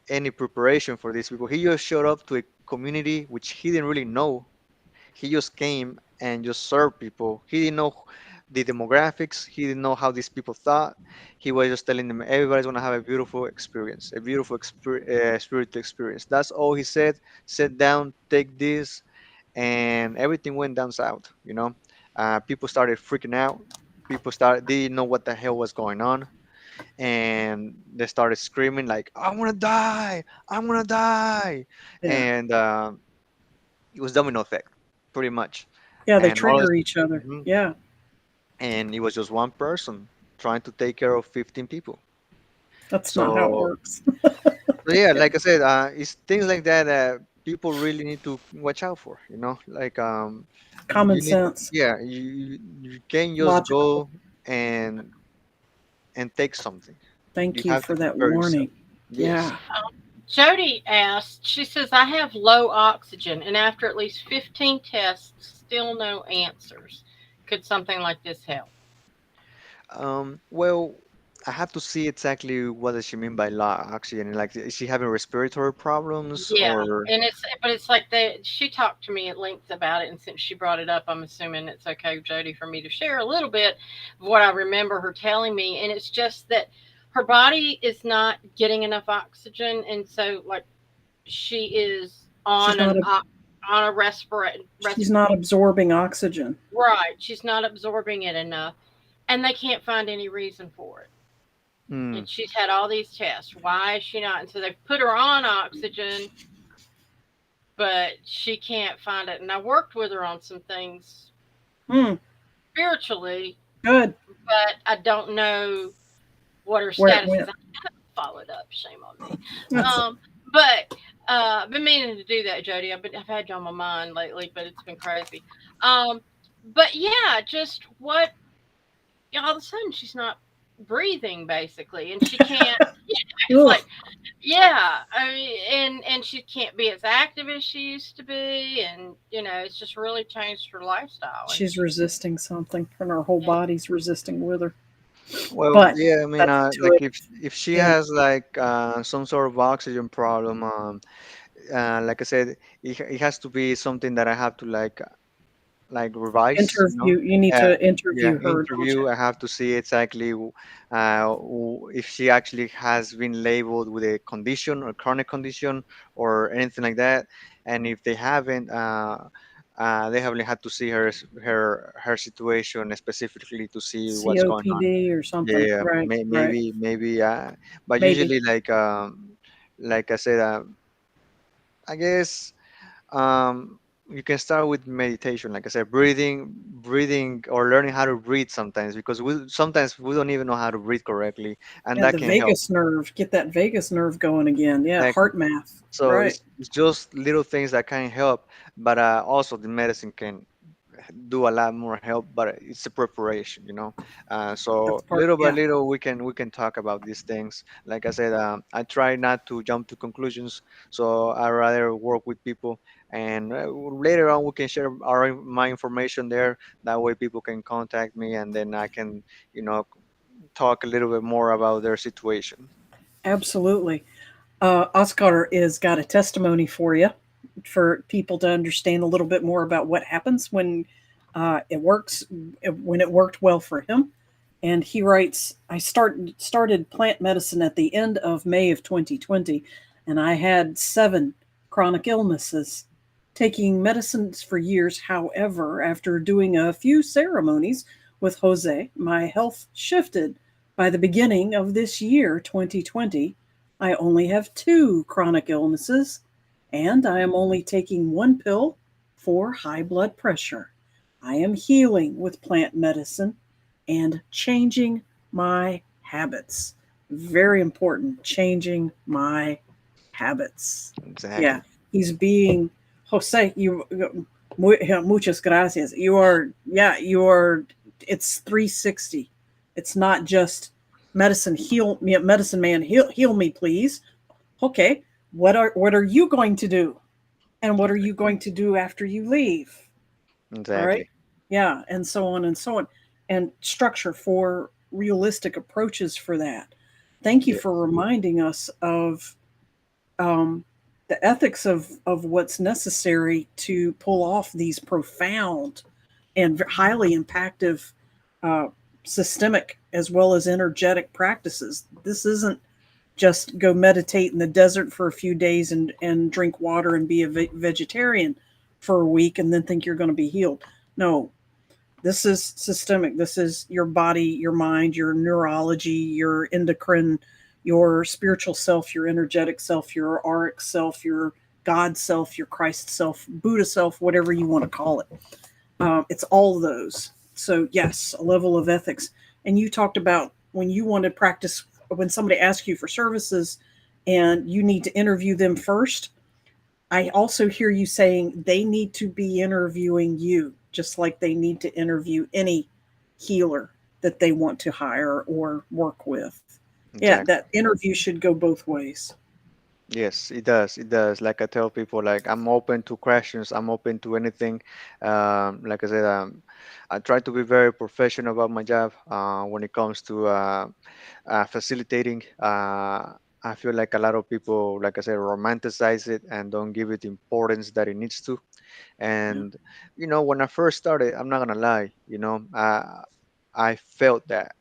any preparation for these people. He just showed up to a community which he didn't really know. He just came and just served people. He didn't know the demographics. He didn't know how these people thought. He was just telling them everybody's gonna have a beautiful experience, a beautiful spiritual experience. That's all he said. Sit down, take this, and everything went down south. People started freaking out. People started didn't know what the hell was going on, and they started screaming like, "I want to die! I want to die!" Yeah. And it was domino effect, pretty much. Yeah, they And all this, trigger each other. mhm. Yeah. And it was just one person trying to take care of 15 people. That's not how it So, works. so yeah, like I said, it's things like that that people really need to watch out for. Like Common you need, sense. yeah, you can't just Logical. go and take something. You Thank you have to for that prepare yourself. warning. Yes. Yeah. Jody asked, she says, I have low oxygen, and after at least 15 tests, still no answers. Could something like this help? Well, I have to see exactly what does she mean by low oxygen. Like, is she having respiratory problems Yeah, or? and it's like she talked to me at length about it, and since she brought it up, I'm assuming it's okay, Jody, for me to share a little bit of what I remember her telling me, and it's just that her body is not getting enough oxygen, and so like she is She's on not on a respirator. she's not absorbing oxygen. Right, she's not absorbing it enough, and they can't find any reason for it. Hmm. And she's had all these tests. Why is she not? And so they've put her on oxygen, but she can't find it. And I worked with her on some things Hmm. spiritually, Good. but I don't know what her Where it status is. went. I haven't followed up. Shame on me. That's But I've been meaning to do that, Jody. I've had you on my mind lately, but it's been crazy. Um, but yeah, just what all of a sudden she's not breathing basically, and she can't. Yeah, it's ugh. like Yeah, I mean, and she can't be as active as she used to be, and it's just really changed her lifestyle, and She's resisting something, and her whole yeah, body's resisting with her. Well, But yeah, I mean, that's to like it. if she Yeah, has like some sort of oxygen problem, like I said, it has to be something that I have to like revise, you know. interview. You need uh, to yeah, interview her, don't you? interview. I have to see exactly if she actually has been labeled with a condition or chronic condition or anything like that, and if they haven't, they haven't had to see her situation specifically to see what's going on. COPD or something. Yeah, Right, right. maybe, but Maybe. usually like I said, I guess you can start with meditation, like I said, breathing, or learning how to breathe sometimes, because sometimes we don't even know how to breathe correctly, and Yeah, that the can help. vagus nerve. Get that vagus nerve going again. Yeah, Exactly. heart math. So Right. it's just little things that can help, but also the medicine can do a lot more help, but it's a preparation, you know. That's So part. little by Yeah, little we can talk about these things. Like I said, I try not to jump to conclusions, so I rather work with people, and later on we can share my information there. That way people can contact me, and then I can, you know, talk a little bit more about their situation. absolutely. Oscar is got a testimony for you, for people to understand a little bit more about what happens when it works, when it worked well for him. And he writes, I started plant medicine at the end of May of 2020, and I had 7 chronic illnesses. Taking medicines for years, however, after doing a few ceremonies with Jose, my health shifted. By the beginning of this year, 2020, I only have 2 chronic illnesses, and I am only taking 1 pill for high blood pressure. I am healing with plant medicine and changing my habits. Very important, changing my habits. Yeah, Exactly. he's being Jose. Muchas gracias. You are, yeah, you are. It's 360. It's not just medicine. Heal me, medicine man. Heal me, please. Okay, what are you going to do, and what are you going to do after you leave? All right. Exactly. Yeah, and so on and so on. And structure for realistic approaches for that. Thank you Yeah. for reminding us of um, the ethics of what's necessary to pull off these profound and highly impactful uh, systemic as well as energetic practices. This isn't just go meditate in the desert for a few days and drink water and be a vegetarian for a week and then think you're going to be healed. No, this is systemic. This is your body, your mind, your neurology, your endocrine, your spiritual self, your energetic self, your auric self, your God self, your Christ self, Buddha self, whatever you want to call it. It's all those. So, yes, a level of ethics. And you talked about when you want to practice, when somebody asks you for services and you need to interview them first. I also hear you saying they need to be interviewing you, just like they need to interview any healer that they want to hire or work with. Yeah, that Exactly. interview should go both ways. Yes, it does. It does. Like I tell people, like I'm open to questions. I'm open to anything. Like I said, I try to be very professional about my job. When it comes to facilitating, I feel like a lot of people, like I said, romanticize it and don't give it the importance that it needs to. Yeah. And when I first started, I'm not gonna lie, I felt that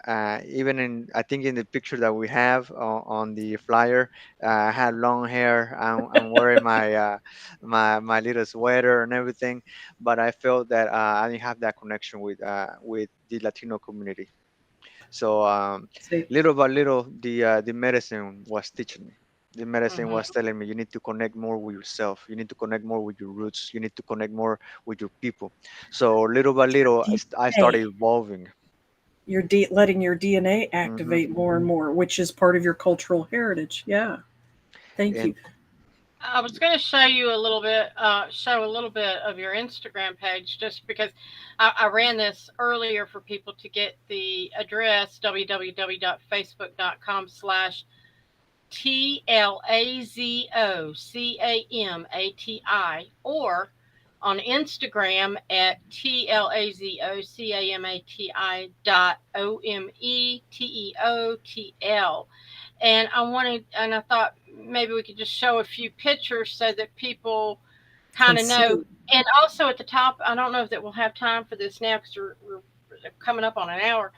even I think in the picture that we have on the flyer, I had long hair. I'm wearing my little sweater and everything, but I felt that I didn't have that connection with the Latino community. So See, little by little, the medicine was teaching me. The medicine hmm was telling me you need to connect more with yourself. You need to connect more with your roots. You need to connect more with your people. So little by it's your little, I started DNA. evolving. You're letting your DNA Hmm. activate more and more, which is part of your cultural heritage. Yeah. Thank you. And I was going to show a little bit of your Instagram page, just because I ran this earlier for people to get the address www.facebook.com/. Tlazocamati, or on Instagram at TLAZOCAMATI.OMETEOTL. And I thought maybe we could just show a few pictures so that people kind Can of know. see. And also at the top, I don't know if that we'll have time for this now because we're coming up on an hour.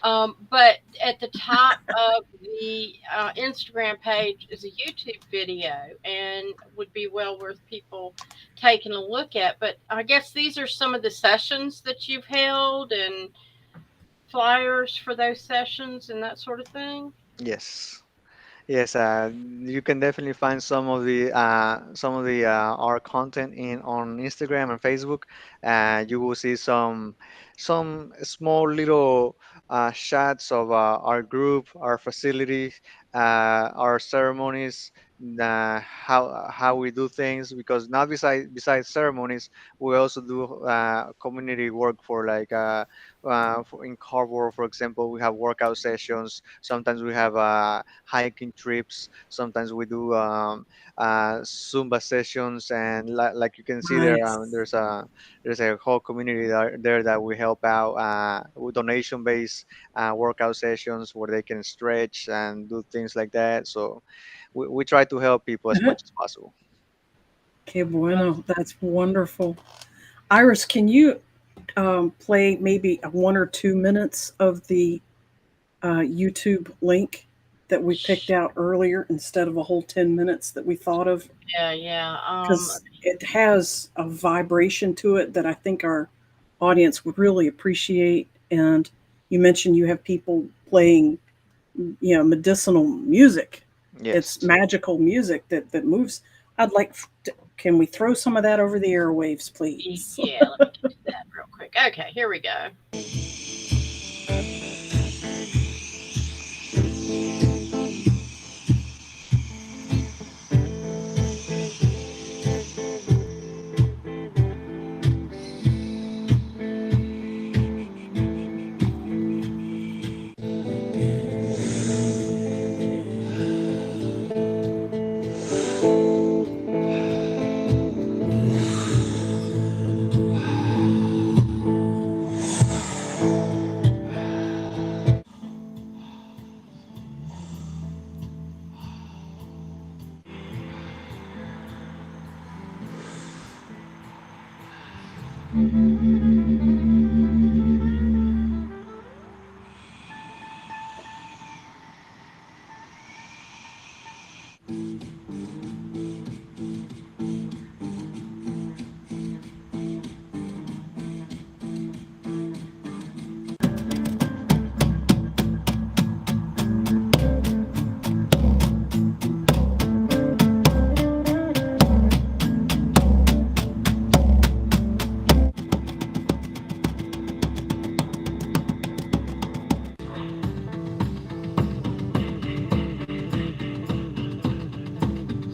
But at the top of the Instagram page is a YouTube video and would be well worth people taking a look at. But I guess these are some of the sessions that you've held and flyers for those sessions and that sort of thing. Yes. Yes, you can definitely find some of the our content in on Instagram and Facebook. You will see some small little shots of our group, our facility, our ceremonies, how we do things. Because not besides ceremonies, we also do community work for like in Carver, for example, we have workout sessions. Sometimes we have hiking trips. Sometimes we do Zumba sessions, and like you can see there, Nice. there's a whole community there that we help out with donation-based workout sessions where they can stretch and do things like that. So we try to help people as much as possible. Que bueno. That's wonderful. Iris, can you play maybe 1 or 2 minutes of the YouTube link that we picked out earlier instead of a whole 10 minutes that we thought of? Yeah, yeah. Because it has a vibration to it that I think our audience would really appreciate. And you mentioned you have people playing, medicinal music. It's Yes. magical music that moves. I'd like, can we throw some of that over the airwaves, please? Yeah, let me get to that real quick. Okay, here we go.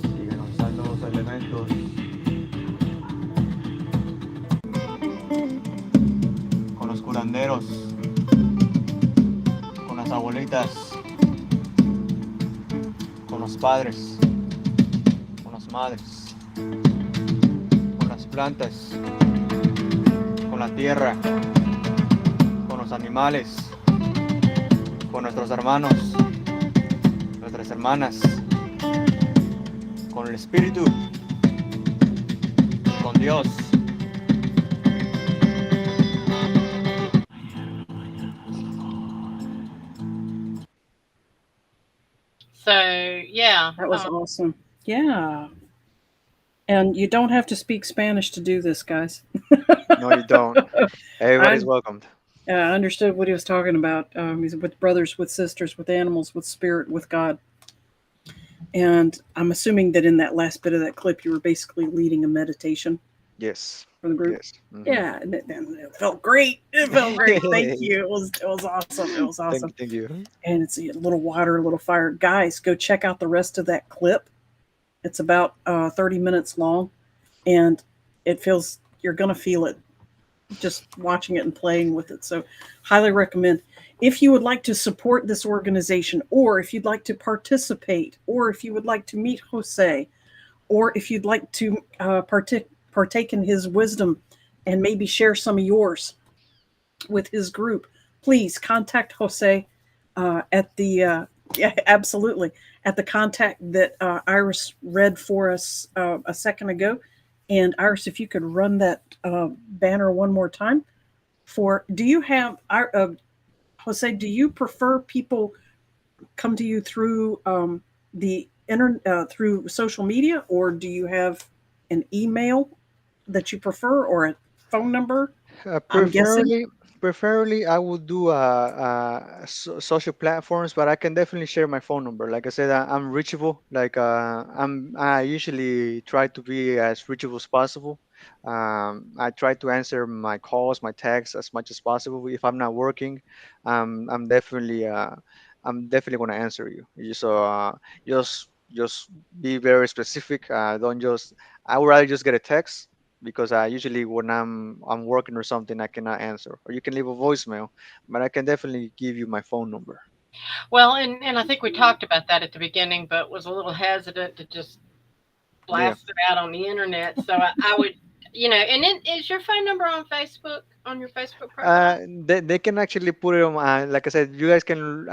Siguen usando los elementos con los curanderos, con las abuelitas, con los padres, con las madres, con las plantas, con la tierra, con los animales, con nuestros hermanos, nuestras hermanas, con el espíritu, con Dios. So, yeah. That was awesome. Yeah. And you don't have to speak Spanish to do this, guys. No, you don't. I Everybody's welcomed. understood what he was talking about. He's with brothers, with sisters, with animals, with spirit, with God. And I'm assuming that in that last bit of that clip, you were basically leading a meditation Yes. for the group. Yes. Hmm. Yeah, and it felt great. It felt great. Thank you. It was awesome. It was Thank awesome. you. Thank you. And it's a little water, a little fire. Guys, go check out the rest of that clip. It's about 30 minutes long, and it feels you're gonna feel it just watching it and playing with it. So, highly recommend. If you would like to support this organization, or if you'd like to participate, or if you would like to meet Jose, or if you'd like to partake in his wisdom and maybe share some of yours with his group, please contact Jose at the yeah, absolutely, at the contact that Iris read for us a second ago. And Iris, if you could run that banner one more time. For do you have Jose? Do you prefer people come to you through the internet, through social media, or do you have an email that you prefer, or a phone number? I'm guessing. Preferably, I would do social platforms, but I can definitely share my phone number. Like I said, I'm reachable. Like I usually try to be as reachable as possible. I try to answer my calls, my texts as much as possible. If I'm not working, I'm definitely gonna answer you. So just be very specific. Don't just. I would rather just get a text because usually when I'm working or something, I cannot answer. Or you can leave a voicemail, but I can definitely give you my phone number. Well, and I think we talked about that at the beginning, but was a little hesitant to just Yeah. blast it out on the internet. So I would, and then is your phone number on Facebook, on your Facebook profile? They can actually put it on. Like I said, you guys can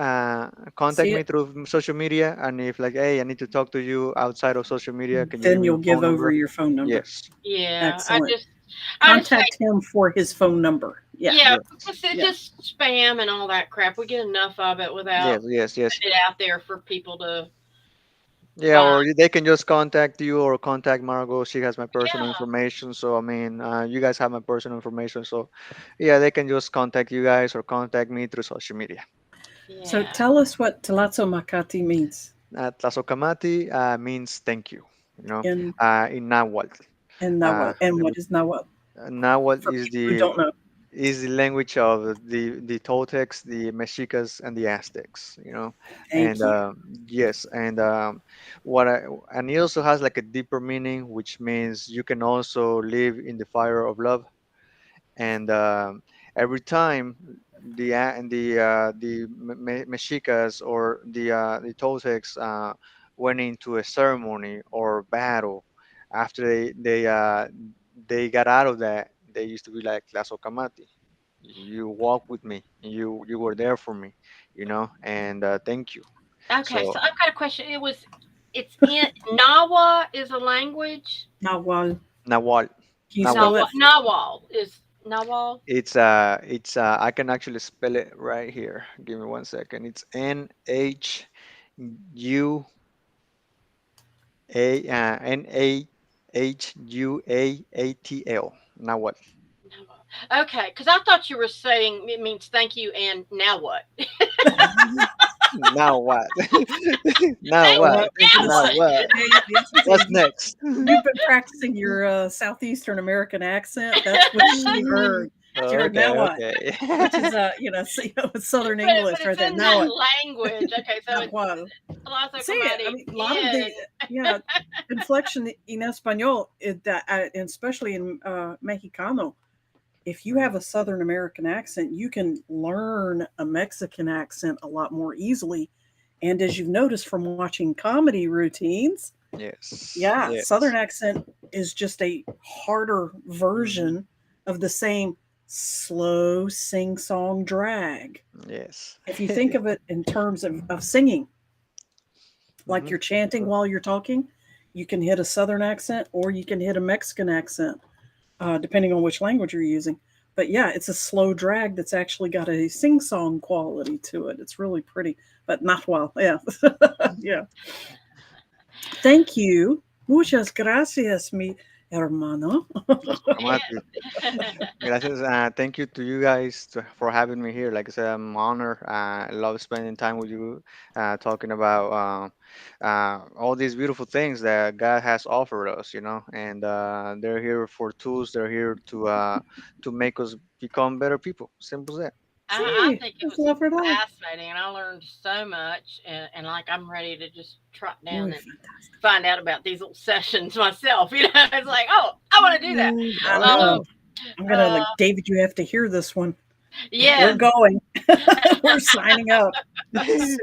contact See me it, through social media, and if like, hey, I need to talk to you outside of social media, can you give then me you'll your give phone over number? your phone number. Yes. Yeah, Excellent. I just Contact him for his phone number. Yeah, yeah, Yes. because it's yeah. just spam and all that crap. We get enough of it without Yes. Yes. Yes. putting it out there for people to Yeah, find. or they can just contact you or contact Margot. She has my personal Yeah, information. So, I mean, you guys have my personal information. So, yeah, they can just contact you guys or contact me through social media. So yeah. tell us what Tlazocamati means Tlazocamati means thank you, in in Nahuatl. Uh, Nahuatl. And what is Nahuatl Nahuatl for people who don't know? is the language of the Toltecs, the Mexicas, and the Aztecs. And Thank you. yes, and what I, and it also has like a deeper meaning, which means you can also live in the fire of love. And every time the Mexicas or the Toltecs went into a ceremony or battle, after they got out of that, they used to be like Tlazocamati. You walk with me. You were there for me, and thank you. Okay, so So I've got a question. It's in Nawa is a language. Nahuatl. Nawal, Can you spell Nawal. that? Nawal is Nawal. It's I can actually spell it right here. Give me 1 second. It's Nahuatl. Nawal. Okay, because I thought you were saying it means thank you and now what? Now what? Now Thank Oh, you. what? well, thank Now goodness. Now what? what? Yes, What's indeed. next? You've been practicing your Southeastern American accent. That's what she heard. She heard now Okay, what, okay. which is Southern But English right it's there. in Now that what? language. Okay, so Now it's what? Palazzo See it. I Comedy mean, a lot of the in. yeah inflection in Espanol, and especially in Mexicano. If you Mhm. have a Southern American accent, you can learn a Mexican accent a lot more easily. And as you've noticed from watching comedy routines, Yes, yeah, Southern yes. accent is just a harder Hmm. version of the same slow sing song drag. Yes. If you think of it in terms of singing, like Hmm. you're chanting while you're talking, you can hit a Southern accent or you can hit a Mexican accent, depending on which language you're using. But yeah, it's a slow drag that's actually got a sing song quality to it. It's really pretty, but not well. Yeah. Yeah. Thank you. Muchas gracias, mi hermano. Tlazocamati. Gracias. Thank you to you guys for having me here. Like I said, I'm honored. I love spending time with you, talking about all these beautiful things that God has offered us. And they're here for tools. They're here to make us become better people. Simple as that. I Sí, think it es was la verdad. fascinating, and I learned so much. And like I'm ready to just trot down Muy and fantastic. find out about these little sessions myself. It's like, oh, I want to do that. Mm, Oh I yeah. Um, know. I'm gonna uh, like David. You have to hear this one. We're Yes, going. We're signing up as soon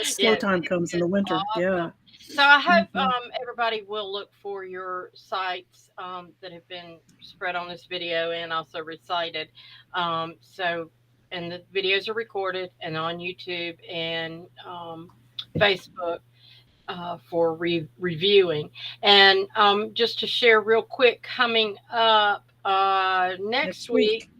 as snow yes, time it comes in is the winter. awesome. Yeah. So I hope Hmm. everybody will look for your sites that have been spread on this video and also recited. So, and the videos are recorded and on YouTube and Facebook for reviewing. And just to share real quick, coming up next Next week,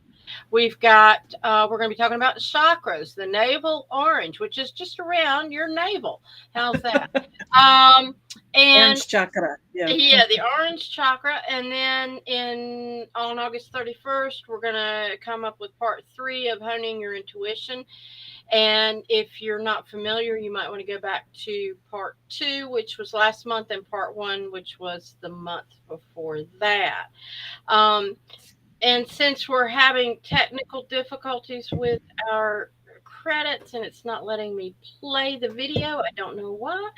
week. we're going to be talking about the chakras, the navel orange, which is just around your navel. How's that? Um, and Orange chakra. Yeah. yeah, the orange chakra, and then in on August 31st, we're gonna come up with part three of honing your intuition. And if you're not familiar, you might want to go back to part two, which was last month, and part one, which was the month before that. Um, and since we're having technical difficulties with our credits and it's not letting me play the video, I don't know why.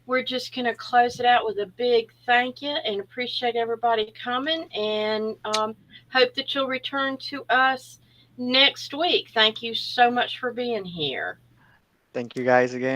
We're just going to close it out with a big thank you and appreciate everybody coming and hope that you'll return to us next week. Thank you so much for being here. Thank you guys again.